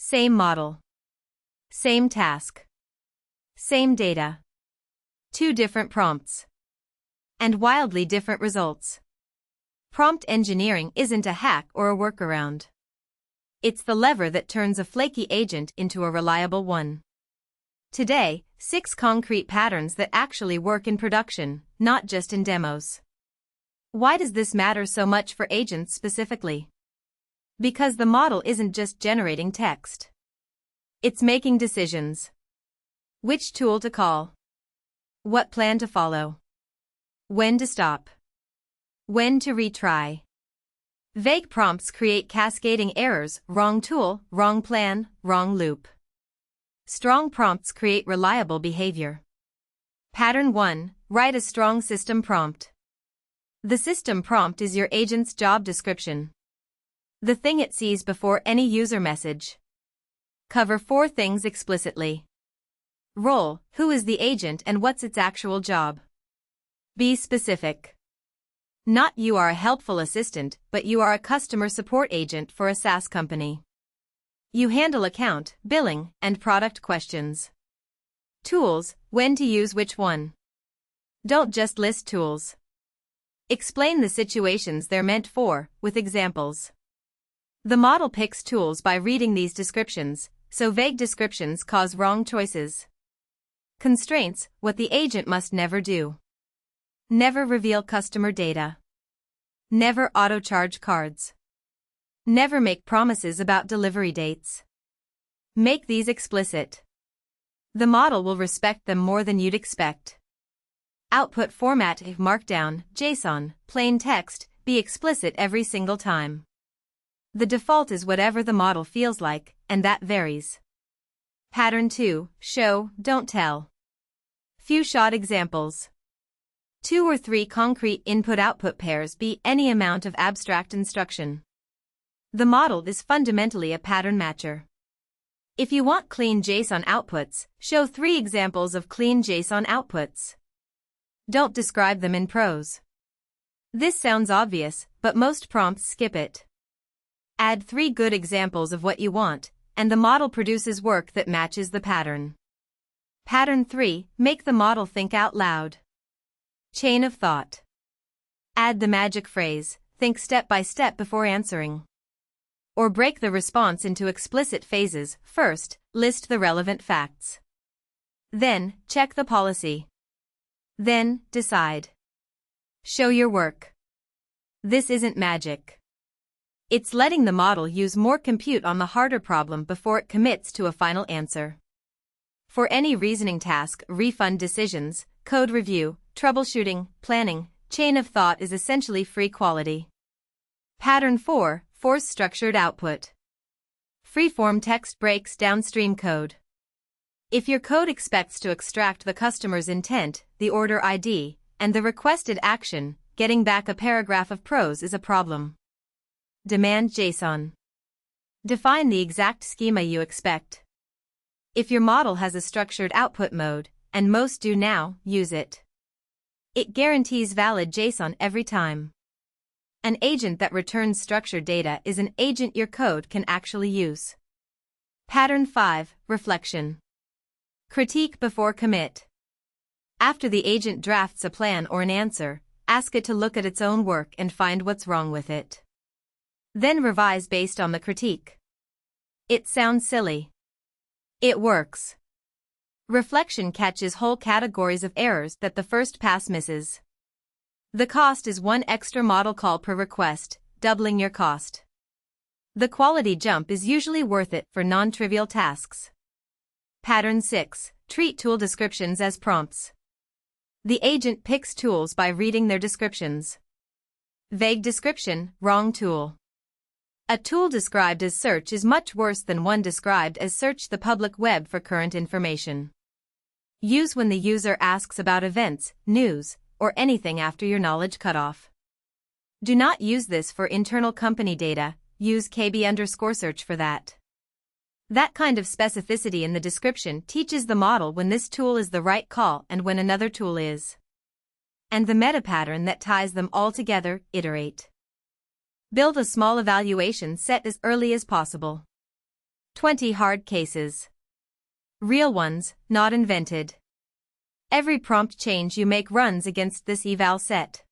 Same model. Same task. Same data. Two different prompts. And wildly different results. Prompt engineering isn't a hack or a workaround. It's the lever that turns a flaky agent into a reliable one. Today, 6 concrete patterns that actually work in production, not just in demos. Why does this matter so much for agents specifically? Because the model isn't just generating text. It's making decisions. Which tool to call? What plan to follow? When to stop? When to retry? Vague prompts create cascading errors: wrong tool, wrong plan, wrong loop. Strong prompts create reliable behavior. Pattern 1. Write a strong system prompt. The system prompt is your agent's job description. The thing it sees before any user message. Cover 4 things explicitly. Role: who is the agent and what's its actual job? Be specific. Not you are a helpful assistant, but you are a customer support agent for a SaaS company. You handle account, billing, and product questions. Tools: when to use which one. Don't just list tools. Explain the situations they're meant for, with examples. The model picks tools by reading these descriptions, so vague descriptions cause wrong choices. Constraints: what the agent must never do. Never reveal customer data. Never auto-charge cards. Never make promises about delivery dates. Make these explicit. The model will respect them more than you'd expect. Output format: Markdown, JSON, plain text. Be explicit every single time. The default is whatever the model feels like, and that varies. Pattern 2. Show, don't tell. Few shot examples. 2 or 3 concrete input-output pairs. Be any amount of abstract instruction. The model is fundamentally a pattern matcher. If you want clean JSON outputs, show 3 examples of clean JSON outputs. Don't describe them in prose. This sounds obvious, but most prompts skip it. Add 3 good examples of what you want, and the model produces work that matches the pattern. Pattern 3. Make the model think out loud. Chain of thought. Add the magic phrase, think step by step before answering. Or break the response into explicit phases. First, list the relevant facts. Then, check the policy. Then, decide. Show your work. This isn't magic. It's letting the model use more compute on the harder problem before it commits to a final answer. For any reasoning task, refund decisions, code review, troubleshooting, planning, chain of thought is essentially free quality. Pattern 4. Force structured output. Freeform text breaks downstream code. If your code expects to extract the customer's intent, the order ID, and the requested action, getting back a paragraph of prose is a problem. Demand JSON. Define the exact schema you expect. If your model has a structured output mode, and most do now, use it. It guarantees valid JSON every time. An agent that returns structured data is an agent your code can actually use. Pattern 5. Reflection. Critique before commit. After the agent drafts a plan or an answer, ask it to look at its own work and find what's wrong with it. Then revise based on the critique. It sounds silly. It works. Reflection catches whole categories of errors that the first pass misses. The cost is 1 extra model call per request, doubling your cost. The quality jump is usually worth it for non-trivial tasks. Pattern 6. Treat tool descriptions as prompts. The agent picks tools by reading their descriptions. Vague description, wrong tool. A tool described as search is much worse than one described as search the public web for current information. Use when the user asks about events, news, or anything after your knowledge cutoff. Do not use this for internal company data, use KB_search for that. That kind of specificity in the description teaches the model when this tool is the right call and when another tool is. And the meta pattern that ties them all together, iterate. Build a small evaluation set as early as possible. 20 hard cases. Real ones, not invented. Every prompt change you make runs against this eval set.